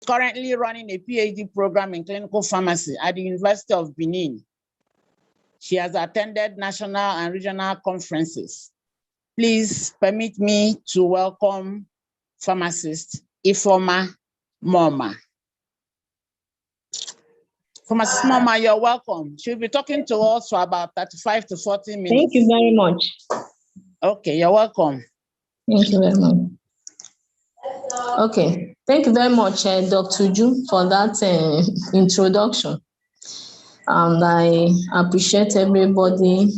currently running a PhD program in clinical pharmacy at the University of Benin. She has attended national and regional conferences. Please permit me to welcome pharmacist Ifeoma Moma. Pharmacist Moma, you're welcome. She'll be talking to us for about 35 to 40 minutes. Thank you very much. Okay, you're welcome. Thank you very much. Okay, thank you very much, Dr. Ju, for that introduction. And I appreciate everybody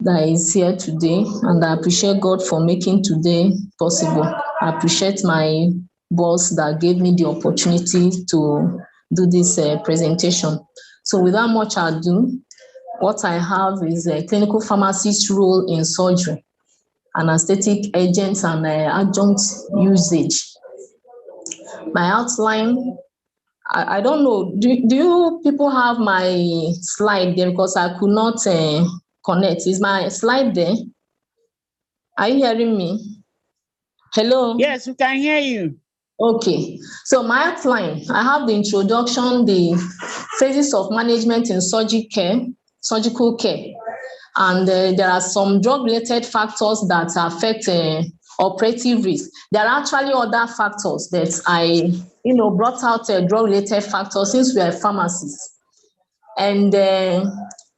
that is here today, and I appreciate God for making today possible. I appreciate my boss that gave me the opportunity to do this presentation. So without much ado, what I have is a clinical pharmacist role in surgery, anesthetic agents and adjunct usage. My outline, I don't know, do you people have my slide there, because I could not connect. Is my slide there? Are you hearing me? Hello? Yes, we can hear you. Okay, so my outline, I have the introduction, the phases of management in surgical care, and there are some drug-related factors that affect operative risk. There are actually other factors that I, brought out drug-related factors since we are pharmacists. And I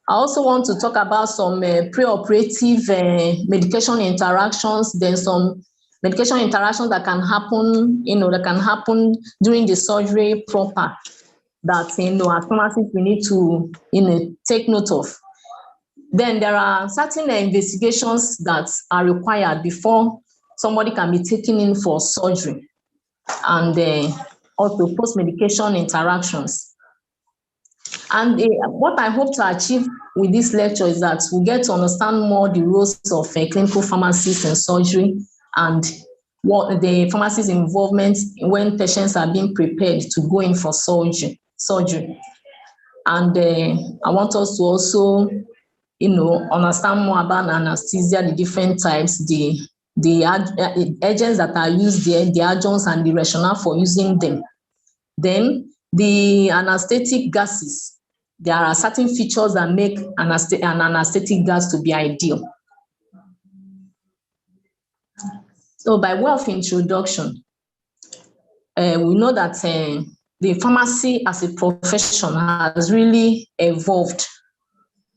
also want to talk about some preoperative medication interactions, then some medication interactions that can happen, that can happen during the surgery proper, that, as pharmacists, we need to, take note of. Then there are certain investigations that are required before somebody can be taken in for surgery, and also post-medication interactions. And what I hope to achieve with this lecture is that we get to understand more the roles of clinical pharmacists in surgery, and what the pharmacist's involvement when patients are being prepared to go in for surgery. And I want us to also, understand more about anesthesia, the different types, the agents that are used there, the adjuncts, and the rationale for using them. Then the anesthetic gases. There are certain features that make an anesthetic gas to be ideal. So by way of introduction, we know that the pharmacy as a profession has really evolved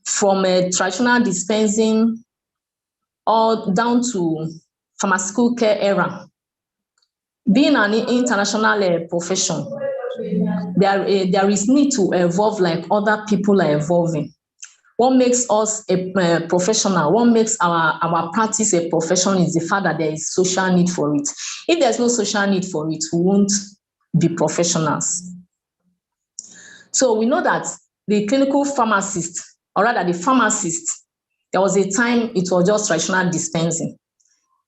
from a traditional dispensing all down to pharmaceutical care era. Being an international profession, there is need to evolve like other people are evolving. What makes us a professional, what makes our practice a profession is the fact that there is social need for it. If there's no social need for it, we won't be professionals. So we know that the clinical pharmacist, or rather the pharmacist, there was a time it was just traditional dispensing.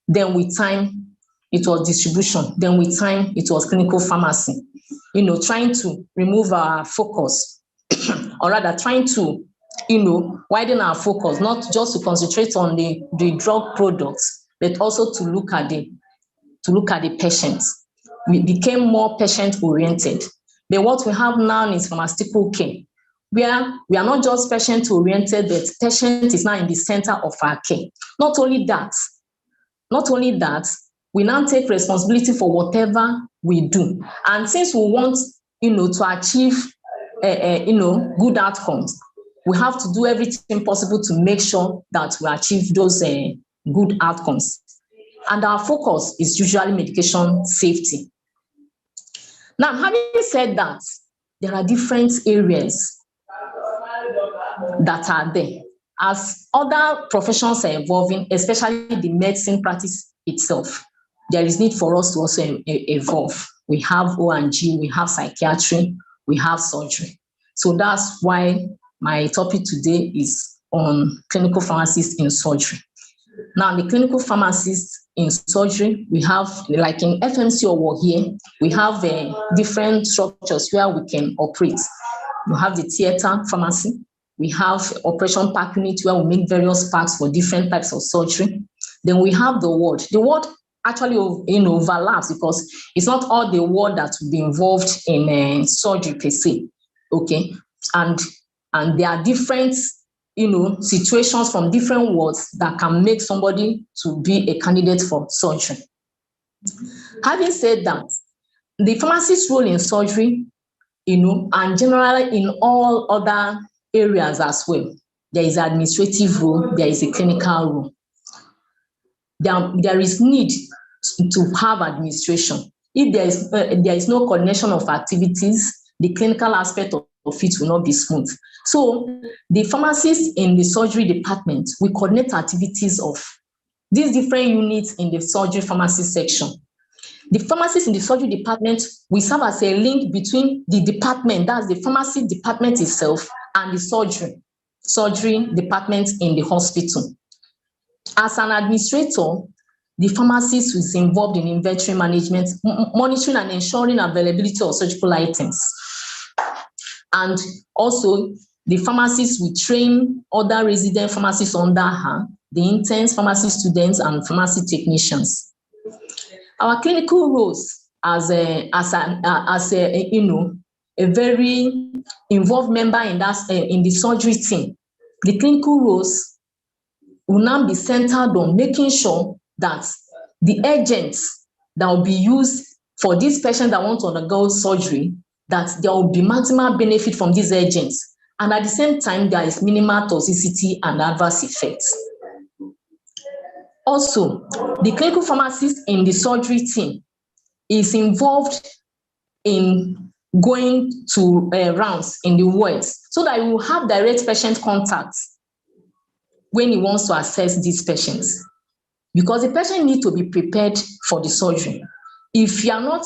Then with time, it was distribution. Then with time, it was clinical pharmacy. Trying to remove our focus, or rather trying to, widen our focus, not just to concentrate on the drug products, but also to look at the patients. We became more patient-oriented. But what we have now is pharmaceutical care, where we are not just patient-oriented, but patient is now in the center of our care. Not only that, we now take responsibility for whatever we do. And since we want, to achieve, good outcomes, we have to do everything possible to make sure that we achieve those good outcomes. And our focus is usually medication safety. Now, having said that, there are different areas that are there. As other professions are evolving, especially the medicine practice itself, there is need for us to also evolve. We have O&G, we have psychiatry, we have surgery. So that's why my topic today is on clinical pharmacists in surgery. Now, the clinical pharmacists in surgery, we have, like in FMC or here, we have different structures where we can operate. We have the theater pharmacy, we have operation pack unit where we make various packs for different types of surgery. Then we have the ward. The ward actually, overlaps, because it's not all the ward that will be involved in surgery per se. Okay, and there are different situations from different wards that can make somebody to be a candidate for surgery. Having said that, the pharmacist's role in surgery, and generally in all other areas as well, there is an administrative role, there is a clinical role. There is need to have administration. If there is no coordination of activities, the clinical aspect of it will not be smooth. So the pharmacists in the surgery department will coordinate activities of these different units in the surgery pharmacy section. The pharmacists in the surgery department will serve as a link between the department, that's the pharmacy department itself, and the surgery department in the hospital. As an administrator, the pharmacist is involved in inventory management, monitoring and ensuring availability of surgical items. And also, the pharmacist will train other resident pharmacists under her, the interns, pharmacy students, and pharmacy technicians. Our clinical roles as a very involved member in the surgery team, the clinical roles will now be centered on making sure that the agents that will be used for these patients that want to undergo surgery, that there will be maximal benefit from these agents, and at the same time there is minimal toxicity and adverse effects. Also, the clinical pharmacist in the surgery team is involved in going to rounds in the wards so that he will have direct patient contact when he wants to assess these patients, because the patient needs to be prepared for the surgery. If you are not,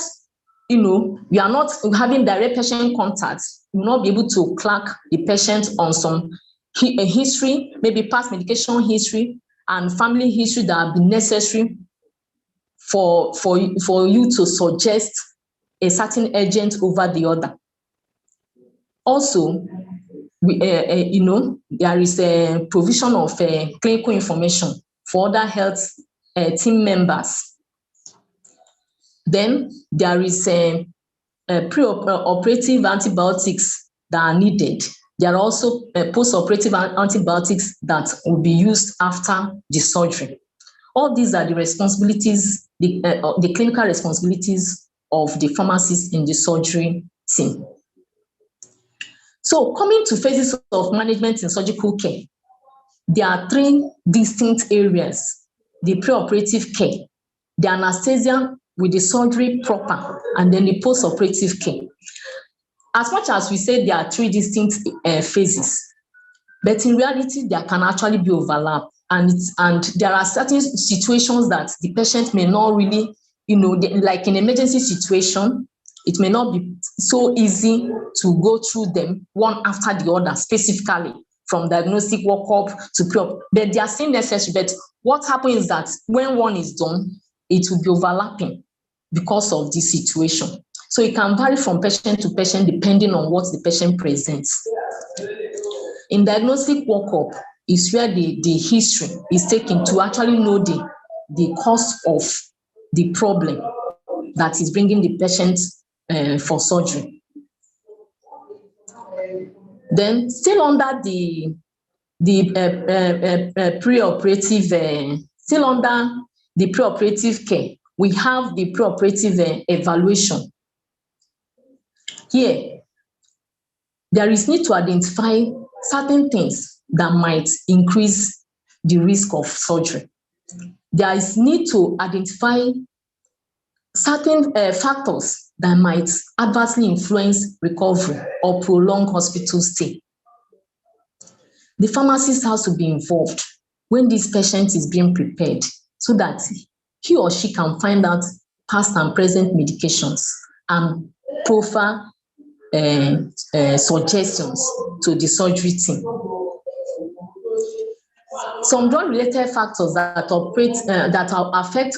you are not having direct patient contact, you will not be able to clerk the patient on some history, maybe past medication history and family history that will be necessary for you to suggest a certain agent over the other. Also, there is a provision of clinical information for other health team members. Then there is preoperative antibiotics that are needed. There are also postoperative antibiotics that will be used after the surgery. All these are the responsibilities, the clinical responsibilities of the pharmacist in the surgery team. So coming to phases of management in surgical care, there are three distinct areas: the preoperative care, the anesthesia with the surgery proper, and then the postoperative care. As much as we say there are three distinct phases, but in reality, there can actually be overlap. And there are certain situations that the patient may not really, like in emergency situation, it may not be so easy to go through them one after the other, specifically from diagnostic workup to pre-op, but they are still necessary. But what happens is that when one is done, it will be overlapping because of this situation. So it can vary from patient to patient depending on what the patient presents. In diagnostic workup is where the history is taken to actually know the cause of the problem that is bringing the patient for surgery. Then still under the preoperative, still under the preoperative care, we have the preoperative evaluation. Here, there is need to identify certain things that might increase the risk of surgery. There is need to identify certain factors that might adversely influence recovery or prolong hospital stay. The pharmacist has to be involved when this patient is being prepared so that he or she can find out past and present medications and profile suggestions to the surgery team. Some drug-related factors that affect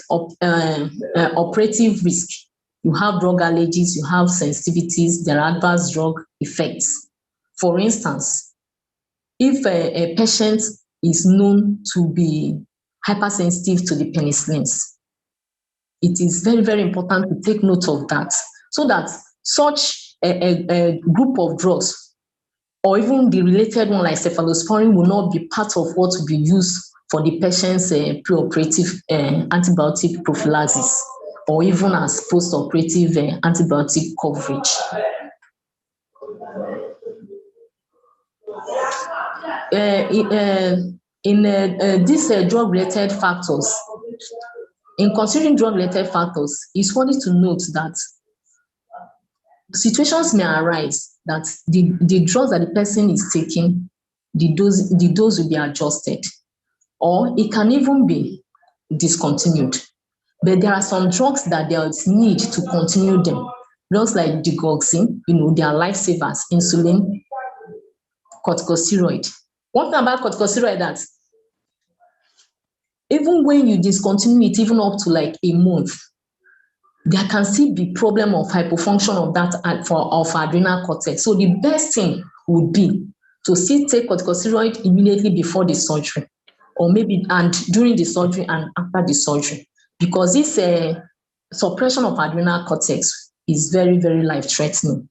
operative risk. You have drug allergies, you have sensitivities, there are adverse drug effects. For instance, if a patient is known to be hypersensitive to the penicillins, It is very, very important to take note of that, so that such a group of drugs, or even the related one like cephalosporin, will not be part of what will be used for the patient's preoperative antibiotic prophylaxis, or even as post-operative antibiotic coverage. In these drug-related factors, in considering drug-related factors, it's funny to note that situations may arise that the drugs that the person is taking, the dose will be adjusted, or it can even be discontinued. But there are some drugs that there is need to continue them. Drugs like digoxin, they are lifesavers, insulin, corticosteroid. One thing about corticosteroid that even when you discontinue it, even up to like a month, there can still be problem of hypofunction of that of adrenal cortex. So the best thing would be to still take corticosteroid immediately before the surgery, or maybe and during the surgery and after the surgery, because this suppression of adrenal cortex is very, very life-threatening.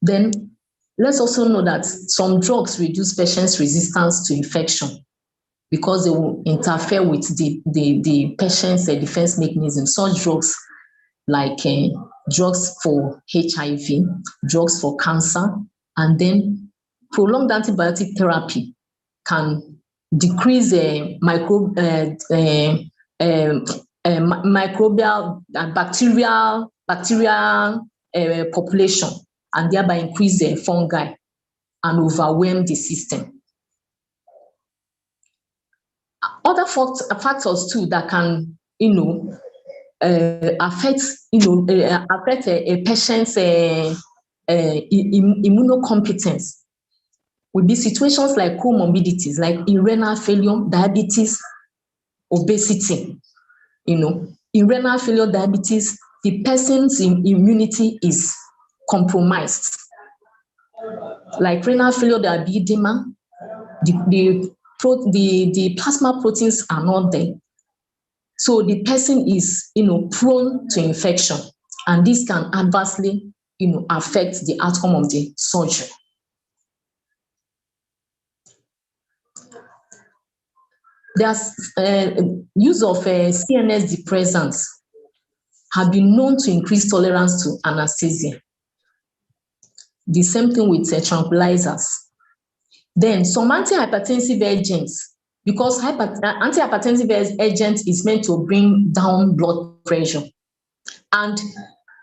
Then let's also know that some drugs reduce patients' resistance to infection because they will interfere with the patient's defense mechanism. Such drugs like drugs for HIV, drugs for cancer, and then prolonged antibiotic therapy can decrease microbial and bacterial population, and thereby increase the fungi and overwhelm the system. Other factors too that can, affect a patient's immunocompetence would be situations like comorbidities, like renal failure, diabetes, obesity. In renal failure, diabetes, the person's immunity is compromised. Like renal failure, there will be edema, the plasma proteins are not there. So the person is, prone to infection, and this can adversely, affect the outcome of the surgery. There's use of CNS depressants have been known to increase tolerance to anesthesia. The same thing with tranquilizers. Then some antihypertensive agents, because antihypertensive agent is meant to bring down blood pressure. And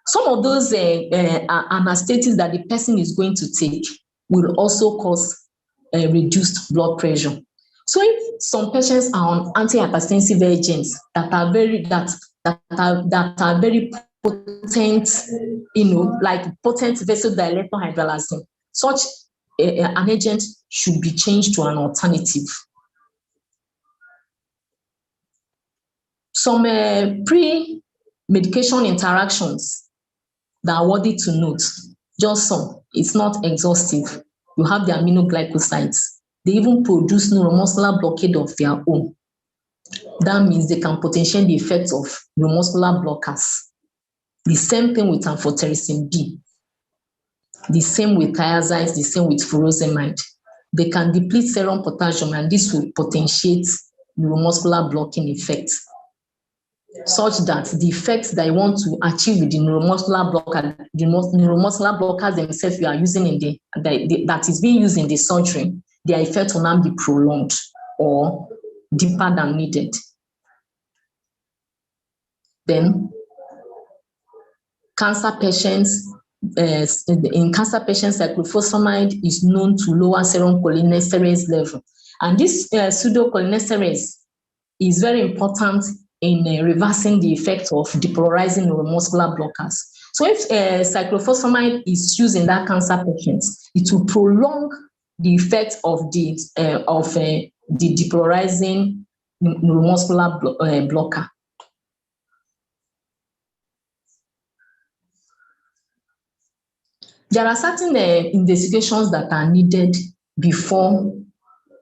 some of those anesthetics that the person is going to take will also cause reduced blood pressure. So if some patients are on antihypertensive agents that are very potent, like potent vasodilator hydralazine, such an agent should be changed to an alternative. Some pre-medication interactions that are worthy to note, just some, it's not exhaustive. You have the aminoglycosides. They even produce neuromuscular blockade of their own. That means they can potentiate the effects of neuromuscular blockers. The same thing with amphotericin B. The same with thiazides, the same with furosemide. They can deplete serum potassium, and this will potentiate neuromuscular blocking effects, such that the effects that you want to achieve with the neuromuscular blockers themselves you are using in that is being used in the surgery, their effect will not be prolonged or deeper than needed. Then, cancer patients, in cancer patients, cyclophosphamide is known to lower serum cholinesterase level. And this pseudocholinesterase is very important in reversing the effect of depolarizing neuromuscular blockers. So if cyclophosphamide is used in that cancer patients, it will prolong the effect of the depolarizing neuromuscular blocker. There are certain investigations that are needed before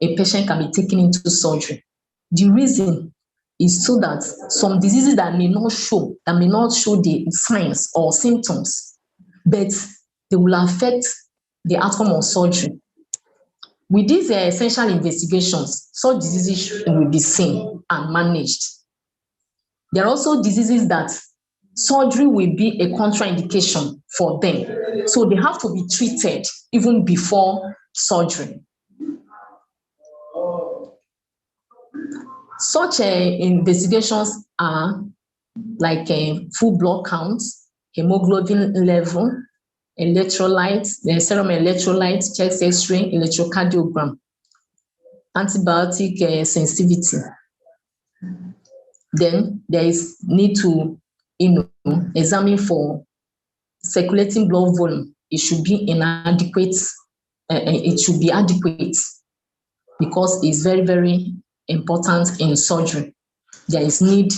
a patient can be taken into surgery. The reason is so that some diseases that may not show the signs or symptoms, but they will affect the outcome of surgery. With these essential investigations, such diseases will be seen and managed. There are also diseases that surgery will be a contraindication for them. So they have to be treated even before surgery. Such investigations are like full blood counts, hemoglobin level, electrolytes, the serum electrolytes, chest X-ray, electrocardiogram, antibiotic sensitivity. Then there is need to examine for circulating blood volume. It should be inadequate. It should be adequate because it's very, very important in surgery. There is need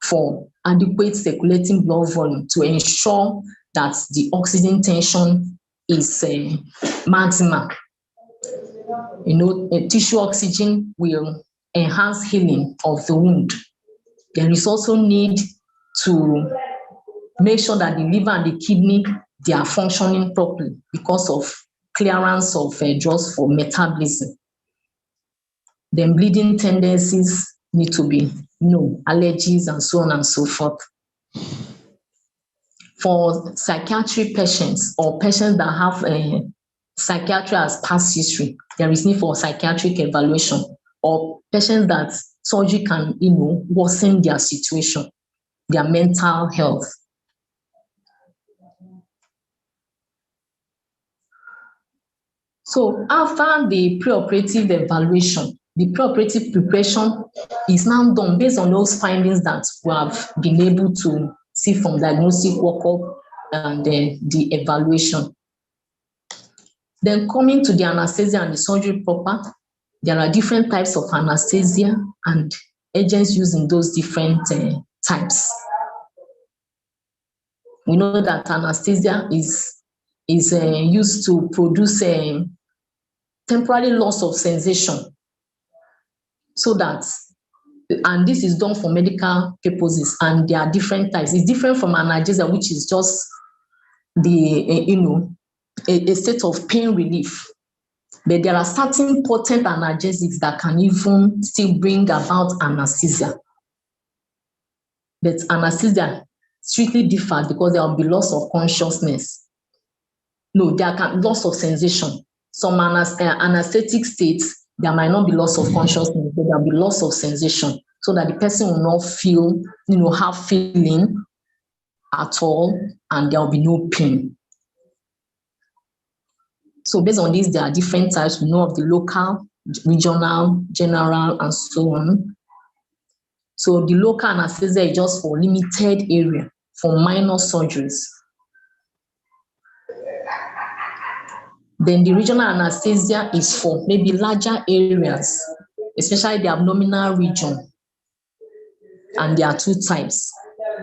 for adequate circulating blood volume to ensure that the oxygen tension is maximum. Tissue oxygen will enhance healing of the wound. There is also need to make sure that the liver and the kidney, they are functioning properly because of clearance of drugs for metabolism. Then bleeding tendencies need to be allergies and so on and so forth. For psychiatric patients or patients that have psychiatry as past history, there is need for psychiatric evaluation, or patients that surgery can worsen their situation, their mental health. So after the preoperative evaluation, the preoperative preparation is now done based on those findings that we have been able to see from diagnostic workup and the evaluation. Then coming to the anesthesia and the surgery proper, there are different types of anesthesia and agents used in those different types. We know that anesthesia is used to produce a temporary loss of sensation, so that, and this is done for medical purposes, and there are different types. It's different from analgesia, which is just the a state of pain relief. But there are certain potent analgesics that can even still bring about anesthesia. But anesthesia strictly differs because there will be loss of consciousness. No, there can loss of sensation. Some anesthetic states, there might not be loss of consciousness, but there will be loss of sensation, so that the person will not feel, have feeling at all, and there will be no pain. So based on this, there are different types. We know of the local, regional, general, and so on. So the local anesthesia is just for limited area, for minor surgeries. Then the regional anesthesia is for maybe larger areas, especially the abdominal region. And there are two types,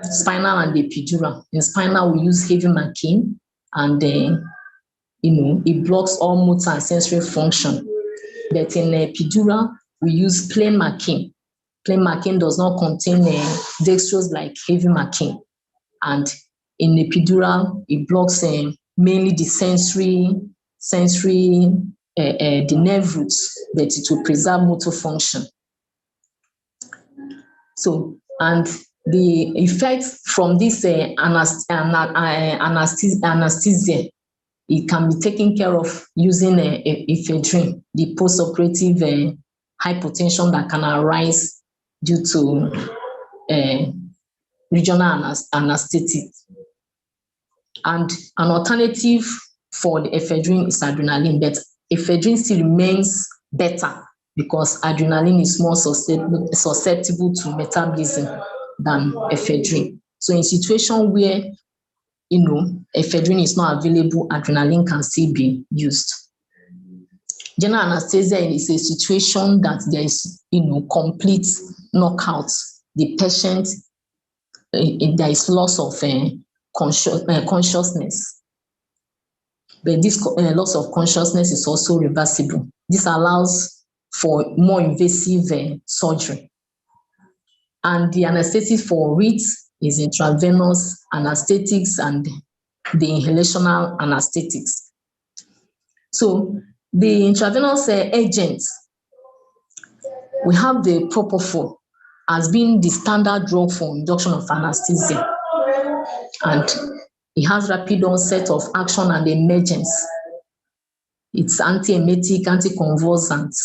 spinal and epidural. In spinal, we use heavy mercury, and it blocks all motor and sensory function. But in epidural, we use plain mercury. Plain mercury does not contain dextrose like heavy mercury. And in epidural, it blocks mainly the the nerve roots, but it will preserve motor function. So, and the effects from this anesthesia, it can be taken care of using ephedrine, the postoperative hypotension that can arise due to regional anesthetic. And an alternative for the ephedrine is adrenaline, but ephedrine still remains better because adrenaline is more susceptible to metabolism than ephedrine. So in situation where ephedrine is not available, adrenaline can still be used. General anesthesia is a situation that there is complete knockout. The patient, there is loss of consciousness. But this loss of consciousness is also reversible. This allows for more invasive surgery. And the anesthetic for it is intravenous anesthetics and the inhalational anesthetics. So the intravenous agents, we have the propofol as being the standard drug for induction of anesthesia. And it has rapid onset of action and emergence. It's antiemetic, anticonvulsant.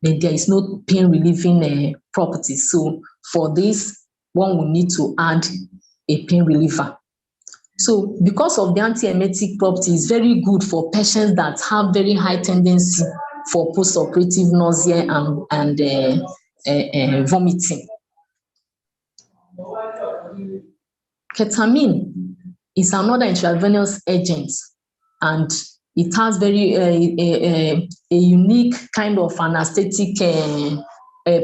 There is no pain relieving properties. So for this, one will need to add a pain reliever. So because of the antiemetic property, it's very good for patients that have very high tendency for postoperative nausea and vomiting. Ketamine is another intravenous agent, and it has very a unique kind of anesthetic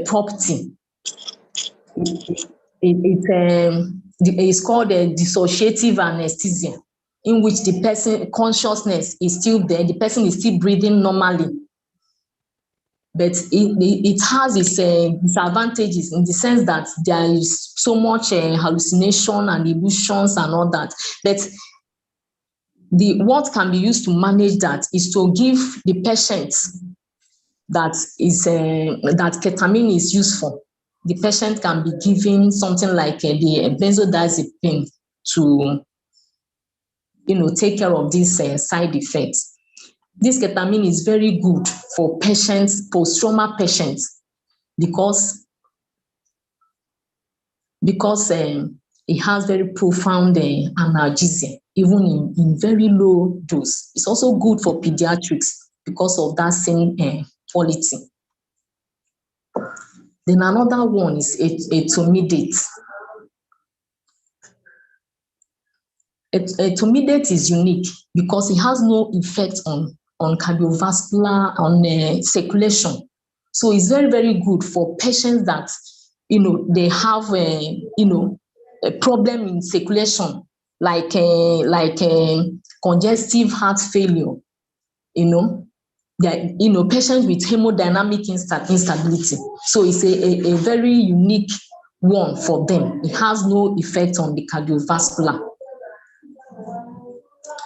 property. It's called a dissociative anesthesia, in which the person consciousness is still there, the person is still breathing normally, but it has its disadvantages in the sense that there is so much hallucination and illusions and all that. But what can be used to manage that is to give the patient that ketamine is useful. The patient can be given something like the benzodiazepine to, take care of these side effects. This ketamine is very good for patients, post-trauma patients, because it has very profound analgesia, even in very low dose. It's also good for pediatrics because of that same quality. Then another one is etomidate. Etomidate is unique because it has no effect on cardiovascular, on circulation. So it's very, very good for patients that, they have a problem in circulation, like congestive heart failure, patients with hemodynamic instability. So it's a very unique one for them. It has no effect on the cardiovascular.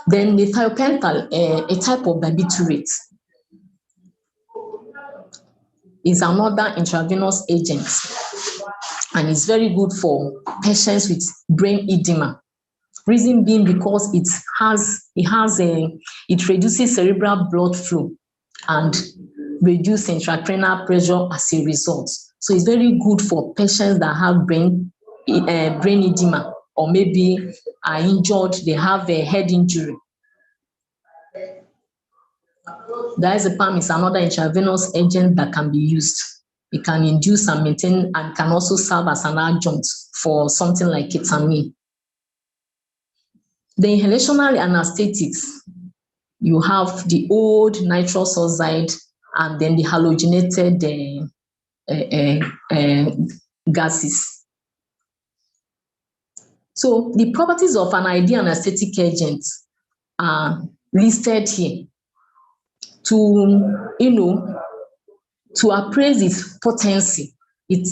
Then the thiopental, a type of barbiturate, is another intravenous agent, and it's very good for patients with brain edema. Reason being because it reduces cerebral blood flow and reduces intracranial pressure as a result. So it's very good for patients that have brain edema, or maybe are injured, they have a head injury. Diazepam is another intravenous agent that can be used. It can induce and maintain, and can also serve as an adjunct for something like ketamine. The inhalational anesthetics, you have the old nitrous oxide and then the halogenated gases. So the properties of an ideal anesthetic agent are listed here. To appraise its potency, it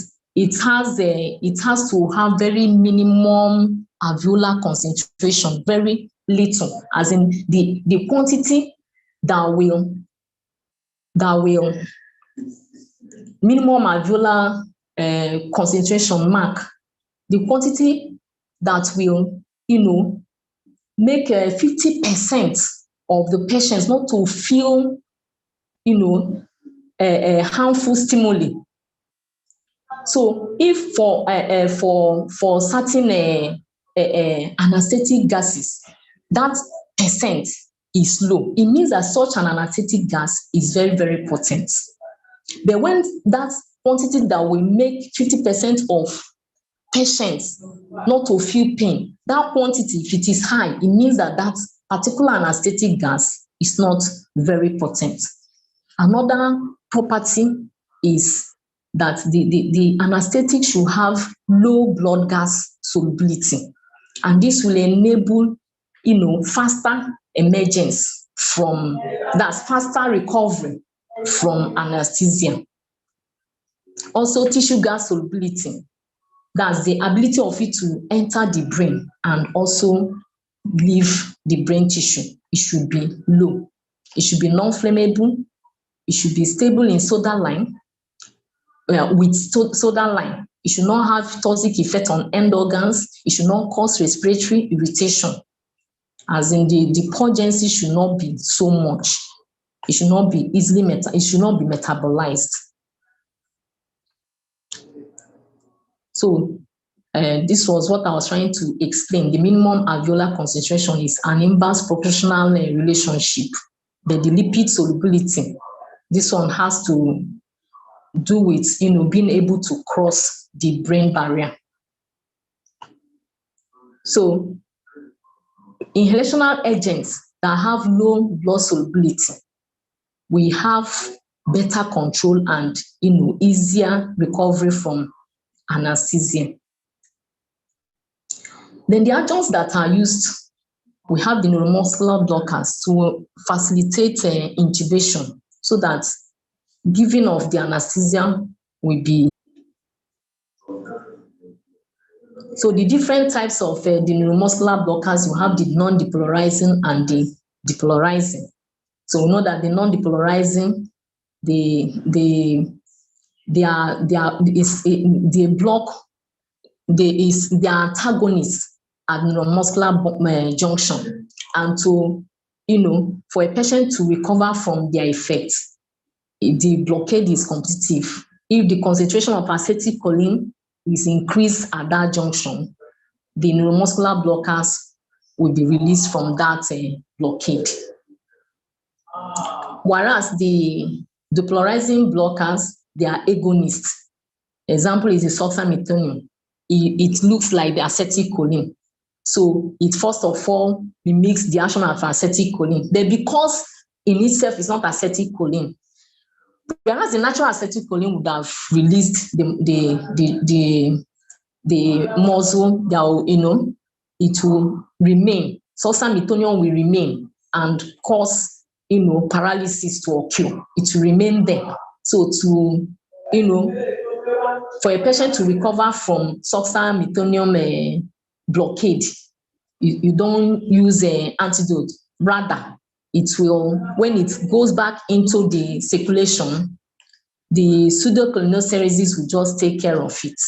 has to have very minimum alveolar concentration, very little, as in the quantity that will minimum alveolar concentration mark, the quantity that will make 50% of the patients not to feel harmful stimuli. So if for certain anesthetic gases, that percent is low, it means that such an anesthetic gas is very, very potent. But when that quantity that will make 50% of patients not to feel pain, that quantity, if it is high, it means that that particular anesthetic gas is not very potent. Another property is that the anesthetic should have low blood gas solubility, and this will enable faster emergence from, that's faster recovery from anesthesia. Also, tissue gas solubility. That's the ability of it to enter the brain and also leave the brain tissue. It should be low. It should be non-flammable. It should be stable in soda lime. With soda lime. It should not have toxic effect on end organs. It should not cause respiratory irritation. As in the potency should not be so much. It should not be easily metabolized. So this was what I was trying to explain. The minimum alveolar concentration is an inverse proportional relationship. But the lipid solubility, this one has to do with being able to cross the brain barrier. So inhalational agents that have low blood solubility, we have better control and easier recovery from anesthesia. Then the adjuncts that are used, we have the neuromuscular blockers to facilitate intubation so that giving of the anesthesia will be. So the different types of the neuromuscular blockers, you have the non-depolarizing and the depolarizing. So we know that the non-depolarizing, they block, the antagonists at neuromuscular junction, and to for a patient to recover from their effects, the blockade is competitive. If the concentration of acetylcholine is increased at that junction, the neuromuscular blockers will be released from that blockade. Whereas the depolarizing blockers, they are agonists. Example is the sulfametonium. It looks like the acetylcholine. So it first of all mimics the action of acetylcholine. But because in itself it's not acetylcholine, whereas the natural acetylcholine would have released the muscle, that it will remain. Sulfametonium will remain and cause paralysis to occur. It will remain there. So to for a patient to recover from sulfametonium blockade, you don't use an antidote. Rather, it will, when it goes back into the circulation, the pseudocholinesterase will just take care of it.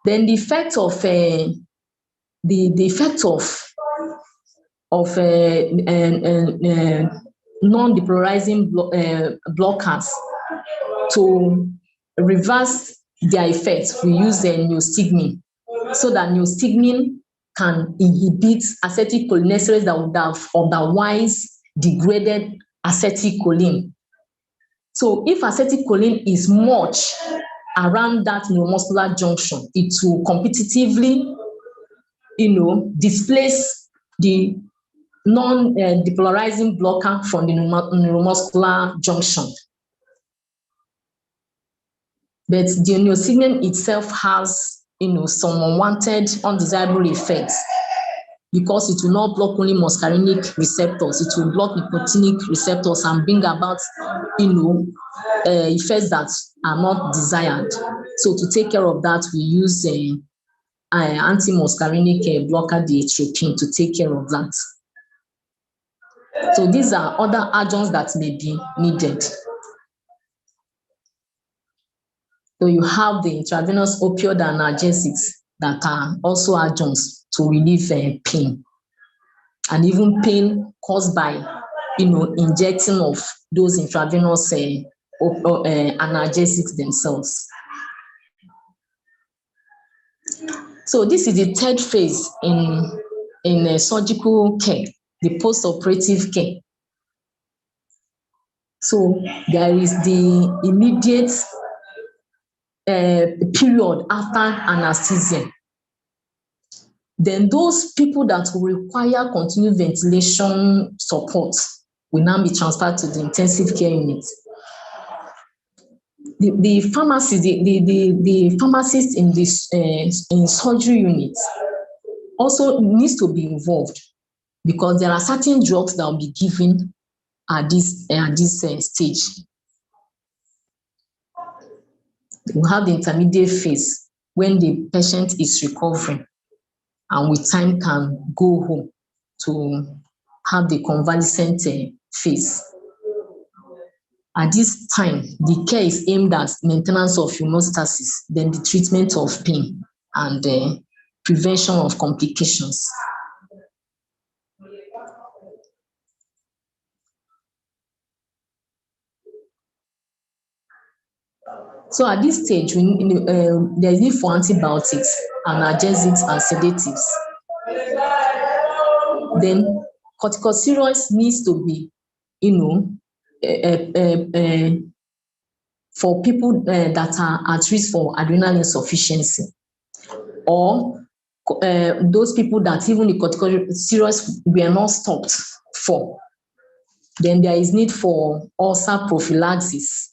Then the effect of non-depolarizing blockers, to reverse their effects, we use neostigmine, so that neostigmine can inhibit acetylcholinesterase that would have otherwise degraded acetylcholine. So if acetylcholine is much around that neuromuscular junction, it will competitively displace the non-depolarizing blocker from the neuromuscular junction. But the neostigmine itself has some unwanted, undesirable effects, because it will not block only muscarinic receptors, it will block nicotinic receptors and bring about effects that are not desired. So to take care of that, we use anti-muscarinic blocker, the atropine, to take care of that. So these are other adjuncts that may be needed. So you have the intravenous opioid analgesics that are also adjuncts to relieve pain, and even pain caused by injecting of those intravenous analgesics themselves. So this is the third phase in surgical care, the post-operative care. So there is the immediate period after anesthesia. Then those people that will require continued ventilation support will now be transferred to the intensive care unit. The pharmacist in this in surgery unit also needs to be involved, because there are certain drugs that will be given at this stage. We have the intermediate phase when the patient is recovering and with time can go home to have the convalescent phase. At this time, the care is aimed at maintenance of hemostasis, then the treatment of pain and prevention of complications. So at this stage, there is need for antibiotics, analgesics, and sedatives. Then corticosteroids needs to be, for people that are at risk for adrenal insufficiency, or those people that even the corticosteroids were not stopped for. Then there is need for ulcer prophylaxis.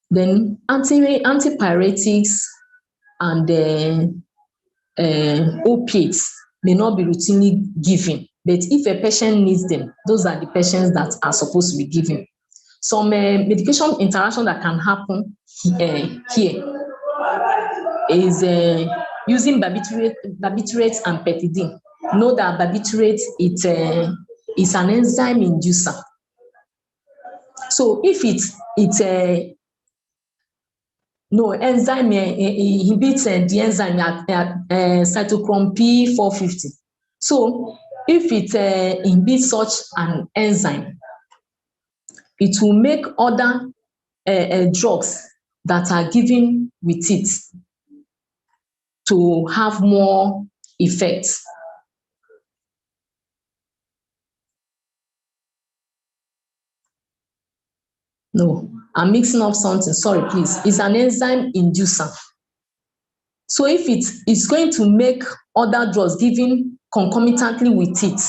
Then antipyretics and opiates may not be routinely given, but if a patient needs them, those are the patients that are supposed to be given. Some medication interaction that can happen here is using barbiturate and pethidine. Know that barbiturate is an enzyme inducer. So if enzyme inhibits the enzyme at cytochrome P450. So if it inhibits such an enzyme, it will make other drugs that are given with it to have more effects. No, I'm mixing up something. Sorry, please. It's an enzyme inducer. So if it's going to make other drugs given concomitantly with it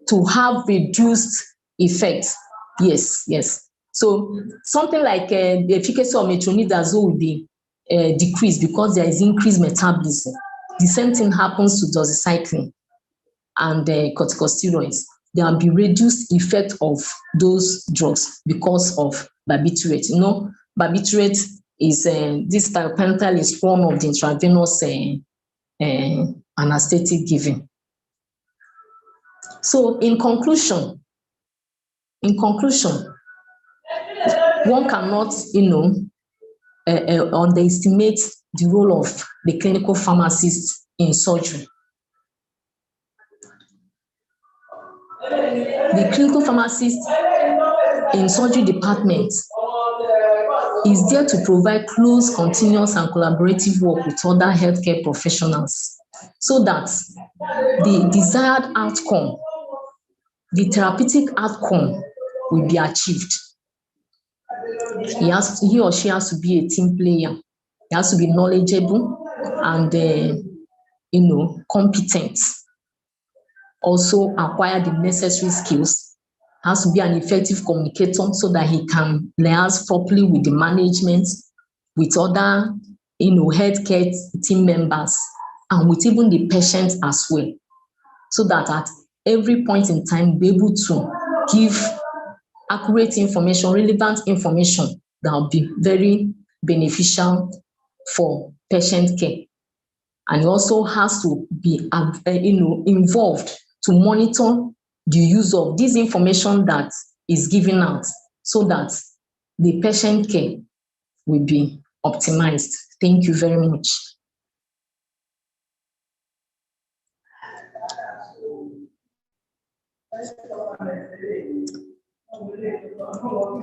to have reduced effects, yes. So something like the efficacy of metronidazole will be decreased because there is increased metabolism. The same thing happens to doxycycline and corticosteroids. There will be reduced effect of those drugs because of barbiturate. Barbiturate is this thiopental is one of the intravenous anesthetic given. So in conclusion, one cannot, underestimate the role of the clinical pharmacist in surgery. The clinical pharmacist in surgery department is there to provide close, continuous, and collaborative work with other healthcare professionals so that the desired outcome, the therapeutic outcome, will be achieved. He or she has to be a team player. He has to be knowledgeable and competent. Also acquire the necessary skills. Has to be an effective communicator so that he can liaise properly with the management, with other healthcare team members, and with even the patients as well, so that at every point in time be able to give accurate information, relevant information that will be very beneficial for patient care. And he also has to be involved to monitor the use of this information that is given out so that the patient care will be optimized. Thank you very much.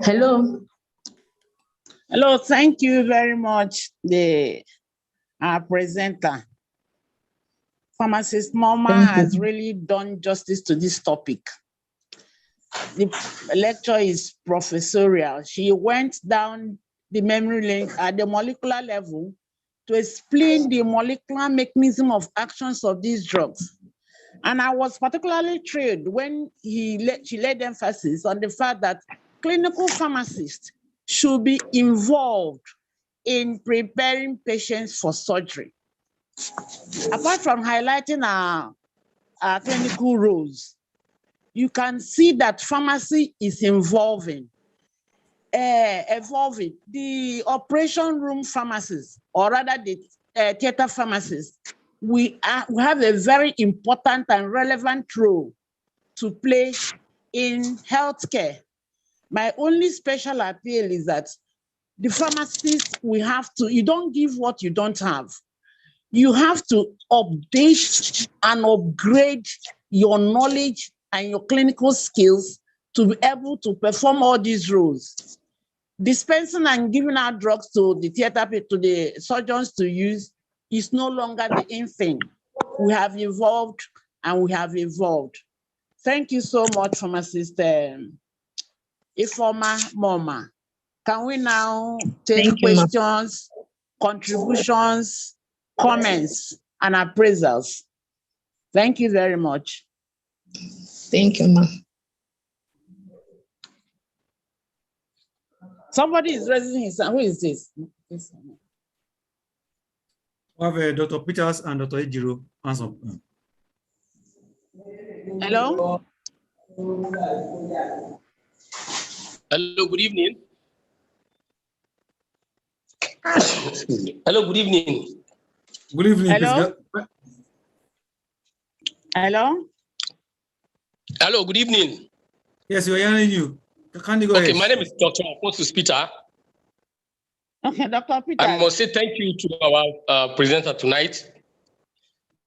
Hello. Hello, thank you very much, our presenter. Pharmacist Moma has really done justice to this topic. The lecture is professorial. She went down the memory lane at the molecular level to explain the molecular mechanism of actions of these drugs. And I was particularly thrilled when she laid emphasis on the fact that clinical pharmacists should be involved in preparing patients for surgery. Apart from highlighting our clinical roles, you can see that pharmacy is involving evolving. The operation room pharmacists, or rather the theater pharmacists, we have a very important and relevant role to play in healthcare. My only special appeal is that the pharmacists, you don't give what you don't have. You have to update and upgrade your knowledge and your clinical skills to be able to perform all these roles. Dispensing and giving out drugs to the theater, to the surgeons to use is no longer the in thing. We have evolved and we have evolved. Thank you so much, Pharmacist Ifoma Moma. Can we now take questions, contributions, comments, and appraisals? Thank you very much. Thank you, ma'am. Somebody is raising his hand. Who is this? We have Dr. Peters and Dr. Ejiro answer. Hello? Hello, good evening. Hello, good evening. Good evening. Hello? Hello? Hello, good evening. Yes, we are hearing you. Can you go ahead? My name is Dr. Apostle Peter. Okay, Dr. Peter. I must say thank you to our presenter tonight.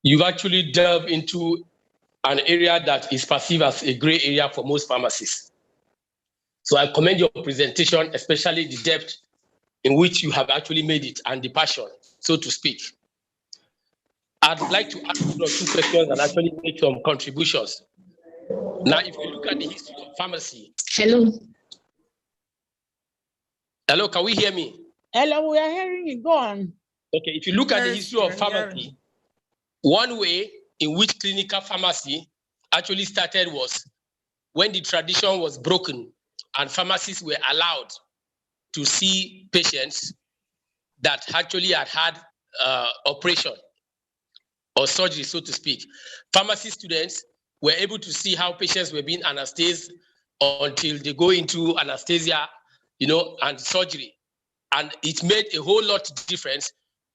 You've actually delved into an area that is perceived as a gray area for most pharmacists. So I commend your presentation, especially the depth in which you have actually made it and the passion, so to speak. I'd like to ask you 2 questions and actually make some contributions. Now, if you look at the history of pharmacy. Hello. Hello, can we hear me? Hello, we are hearing you. Go on. Okay, if you look at the history of pharmacy, one way in which clinical pharmacy actually started was when the tradition was broken and pharmacists were allowed to see patients that actually had operation or surgery, so to speak. Pharmacy students were able to see how patients were being anesthetized until they go into anesthesia, and surgery. And it made a whole lot of difference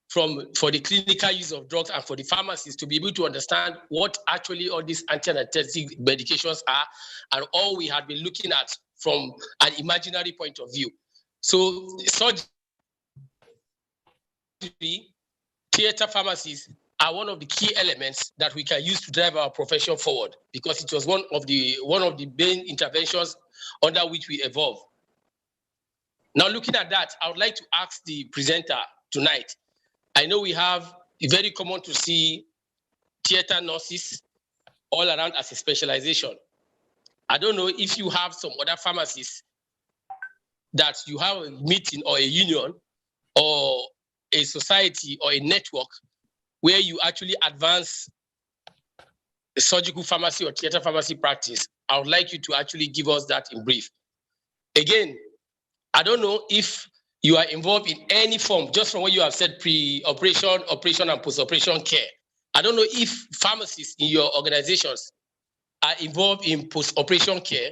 for the clinical use of drugs and for the pharmacists to be able to understand what actually all these anti-anesthetic medications are and all we had been looking at from an imaginary point of view. So surgery, theater pharmacies are one of the key elements that we can use to drive our profession forward because it was one of the main interventions under which we evolved. Now, looking at that, I would like to ask the presenter tonight. I know we have very common to see theater nurses all around as a specialization. I don't know if you have some other pharmacies that you have a meeting or a union or a society or a network where you actually advance the surgical pharmacy or theater pharmacy practice. I would like you to actually give us that in brief. Again, I don't know if you are involved in any form, just from what you have said, pre-operation, operation, and post-operation care. I don't know if pharmacists in your organizations are involved in post-operation care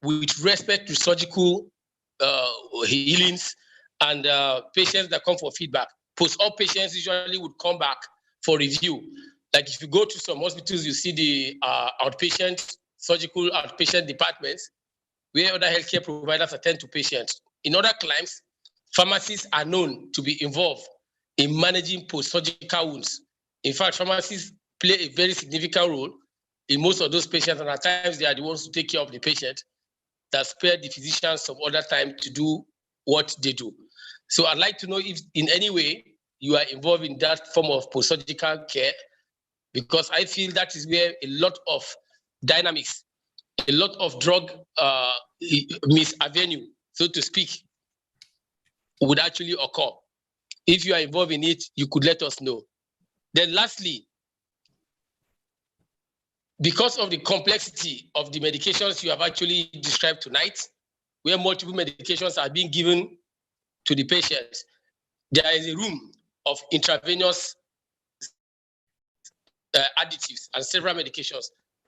with respect to surgical healings and patients that come for feedback. Post-op patients usually would come back for review. Like if you go to some hospitals, you see the surgical outpatient departments where other healthcare providers attend to patients. In other climes, pharmacists are known to be involved in managing post-surgical wounds. In fact, pharmacists play a very significant role in most of those patients, and at times they are the ones to take care of the patient that spare the physicians some other time to do what they do. So I'd like to know if in any way you are involved in that form of post-surgical care, because I feel that is where a lot of dynamics, a lot of drug misavenue, so to speak, would actually occur. If you are involved in it, you could let us know. Then lastly, because of the complexity of the medications you have actually described tonight, where multiple medications are being given to the patients, there is a room of intravenous additives and several medications.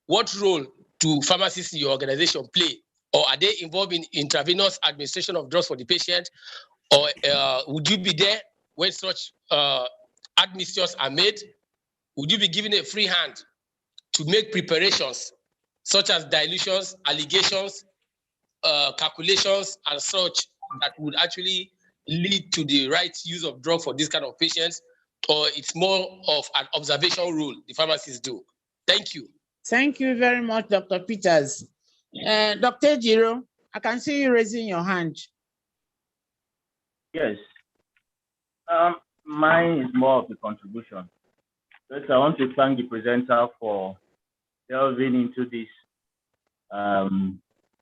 What role do pharmacists in your organization play Or are they involved in intravenous administration of drugs for the patient? Or would you be there when such admissions are made? Would you be given a free hand to make preparations such as dilutions, allegations, calculations, and such that would actually lead to the right use of drug for this kind of patients? Or it's more of an observation rule the pharmacists do? Thank you. Thank you very much, Dr. Peters. Dr. Jiro, I can see you raising your hand. Yes. Mine is more of a contribution. First, I want to thank the presenter for delving into this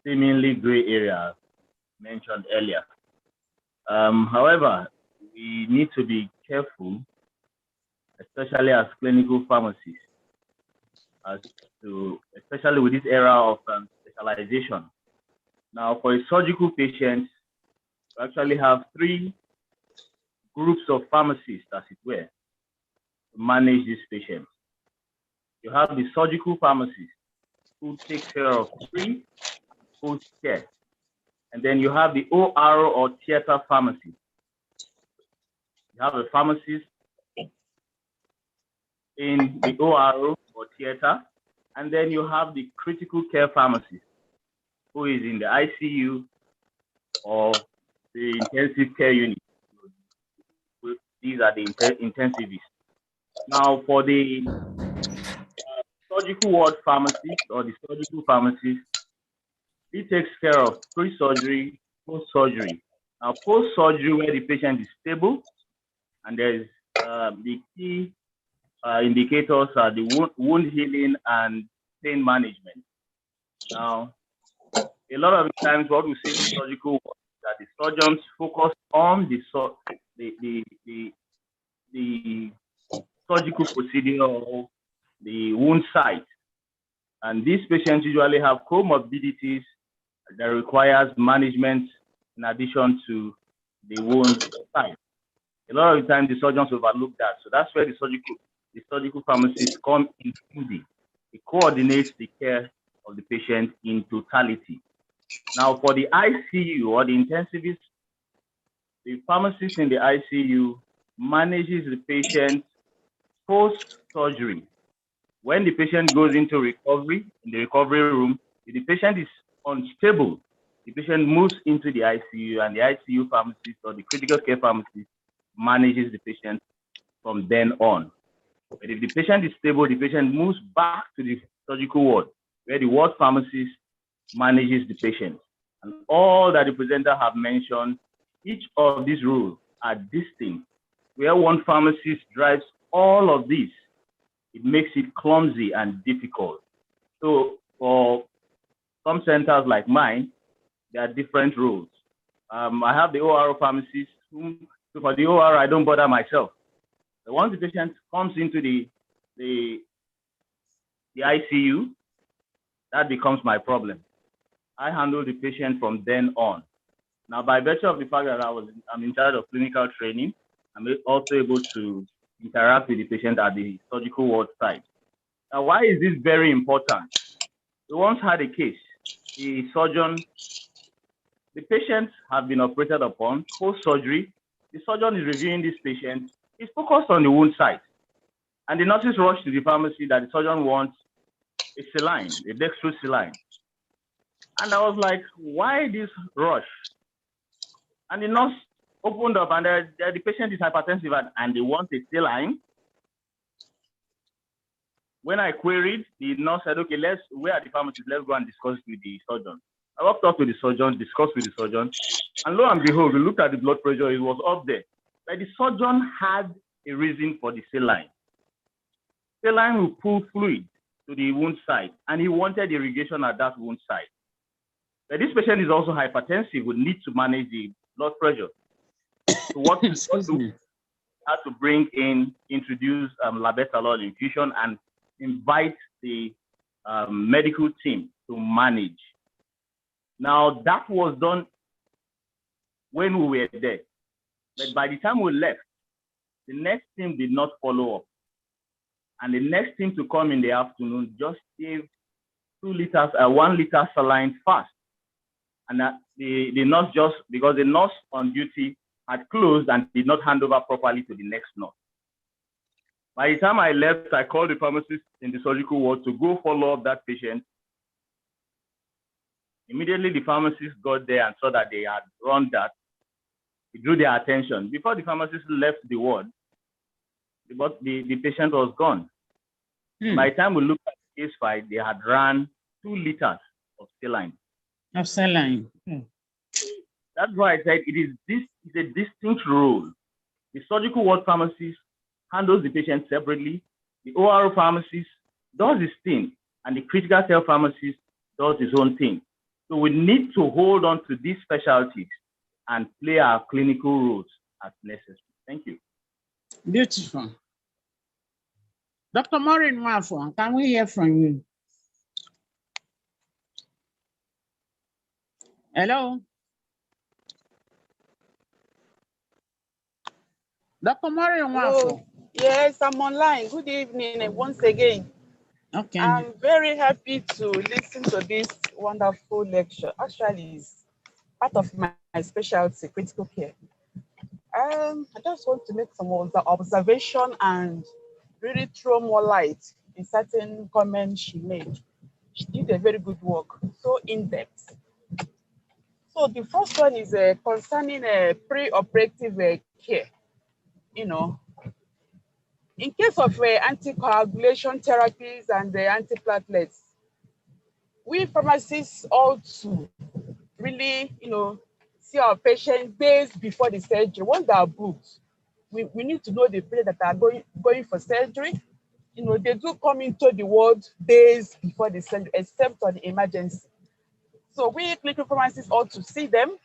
seemingly gray area mentioned earlier. However, we need to be careful, especially as clinical pharmacists, especially with this era of specialization. Now, for a surgical patient, we actually have 3 groups of pharmacists, as it were, to manage this patient. You have the surgical pharmacist who takes care of pre- and post-care. And then you have the OR or theater pharmacy. You have a pharmacist in the OR or theater, and then you have the critical care pharmacist who is in the ICU or the intensive care unit. These are the intensivists. Now, for the surgical ward pharmacist or the surgical pharmacist, he takes care of pre-surgery, post-surgery. Now, post-surgery, where the patient is stable, and there's the key indicators are the wound healing and pain management. Now, a lot of times, what we say in surgical ward is that the surgeons focus on the surgical procedure or the wound site. And these patients usually have comorbidities that requires management in addition to the wound site. A lot of the time, the surgeons overlook that. So that's where the surgical pharmacists come in handy. It coordinates the care of the patient in totality. Now, for the ICU or the intensivist, the pharmacist in the ICU manages the patient post-surgery. When the patient goes into recovery, in the recovery room, if the patient is unstable, the patient moves into the ICU, and the ICU pharmacist or the critical care pharmacist manages the patient from then on. But if the patient is stable, the patient moves back to the surgical ward, where the ward pharmacist manages the patient. And all that the presenter have mentioned, each of these rules are distinct. Where one pharmacist drives all of these, it makes it clumsy and difficult. So for some centers like mine, there are different rules. I have the OR pharmacist, so for the OR, I don't bother myself. So once the patient comes into the ICU, that becomes my problem. I handle the patient from then on. Now, by virtue of the fact that I'm in charge of clinical training, I'm also able to interact with the patient at the surgical ward site. Now, why is this very important? We once had a case. The patients have been operated upon post-surgery. The surgeon is reviewing this patient. He's focused on the wound site. And the nurses rush to the pharmacy that the surgeon wants a saline, a dextrose saline. And I was like, why this rush? And the nurse opened up, and the patient is hypertensive and they want a saline. When I queried, the nurse said, okay, where are the pharmacists? Let's go and discuss with the surgeon. I walked up to the surgeon, discussed with the surgeon, and lo and behold, we looked at the blood pressure, it was up there. But the surgeon had a reason for the saline. Saline will pull fluid to the wound site, and he wanted irrigation at that wound site. But this patient is also hypertensive, would need to manage the blood pressure. So what we had to introduce labetalol infusion and invite the medical team to manage. Now, that was done when we were there. But by the time we left, the next team did not follow up. And the next team to come in the afternoon just gave 1 liter saline fast. And that the nurse, just because the nurse on duty had closed and did not hand over properly to the next nurse. By the time I left, I called the pharmacist in the surgical ward to go follow up that patient. Immediately, the pharmacist got there and saw that they had run that. He drew their attention. Before the pharmacist left the ward, the patient was gone. By the time we looked at the case file, they had run 2 liters of saline. That's why I said it's a distinct role. The surgical ward pharmacist handles the patient separately. The OR pharmacist does his thing, and the critical care pharmacist does his own thing. So we need to hold on to these specialties and play our clinical roles as necessary. Thank you. Beautiful. Dr. Maureen Wafo, can we hear from you? Hello? Dr. Maureen Wafo. Yes, I'm online. Good evening once again. Okay. I'm very happy to listen to this wonderful lecture. Actually, it's part of my specialty, critical care. I just want to make some observation and really throw more light in certain comments she made. She did a very good work, so in-depth. So the first one is concerning preoperative care. You know, in case of anticoagulation therapies and the antiplatelets, we pharmacists ought to really, see our patients days before the surgery. Once they are booked, we need to know the patients that are going for surgery. They do come into the ward days before the surgery, except on emergency. So we clinical pharmacists ought to see them,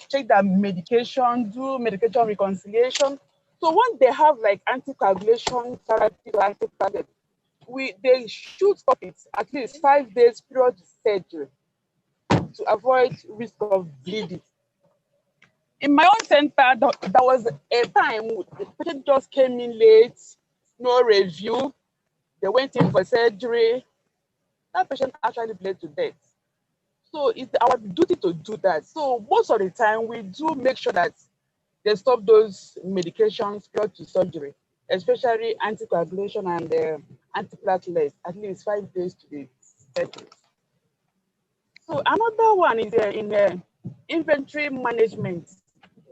check their medication, do medication reconciliation. So when they have like anticoagulation therapy or antiplatelet, they should stop it at least 5 days prior to surgery to avoid risk of bleeding. In my own center, there was a time the patient just came in late, no review. They went in for surgery. That patient actually bled to death. So it's our duty to do that. So most of the time, we do make sure that they stop those medications prior to surgery, especially anticoagulation and antiplatelets, at least 5 days to the surgery. So another one is in inventory management,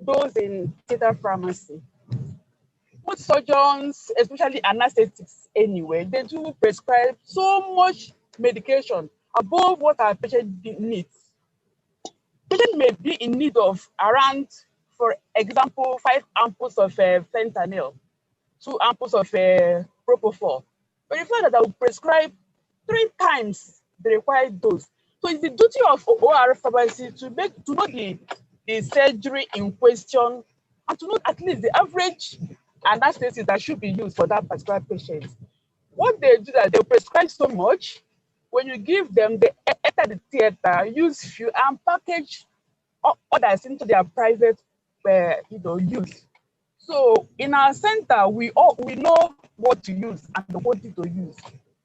those in theater pharmacy. Most surgeons, especially anesthetics anyway, they do prescribe so much medication above what our patient needs. Patient may be in need of around, for example, 5 ampoules of fentanyl, 2 ampoules of propofol. But you find that I will prescribe 3 times the required dose. So it's the duty of OR pharmacy to know the surgery in question and to know at least the average anesthesia that should be used for that particular patient. What they do that they prescribe so much. When you give them, they enter the theater, use few and package others into their private use. So in our center, we know what to use and the quantity to use.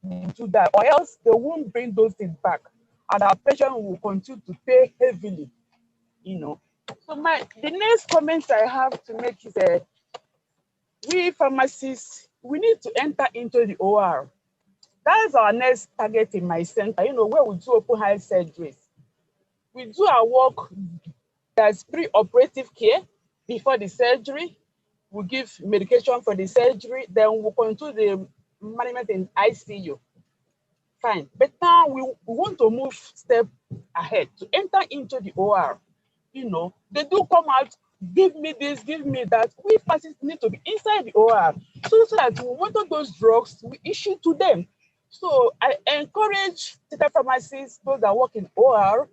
We do that, or else they won't bring those things back, and our patient will continue to pay heavily. So the next comment I have to make is we pharmacists, we need to enter into the OR. That is our next target in my center, where we do open heart surgeries. We do our work that's pre-operative care before the surgery. We give medication for the surgery, then we'll continue the management in ICU. Fine. But now we want to move step ahead to enter into the OR. They do come out, give me this, give me that. We pharmacists need to be inside the OR so that we monitor those drugs we issue to them. So I encourage theater pharmacists, those that work in OR,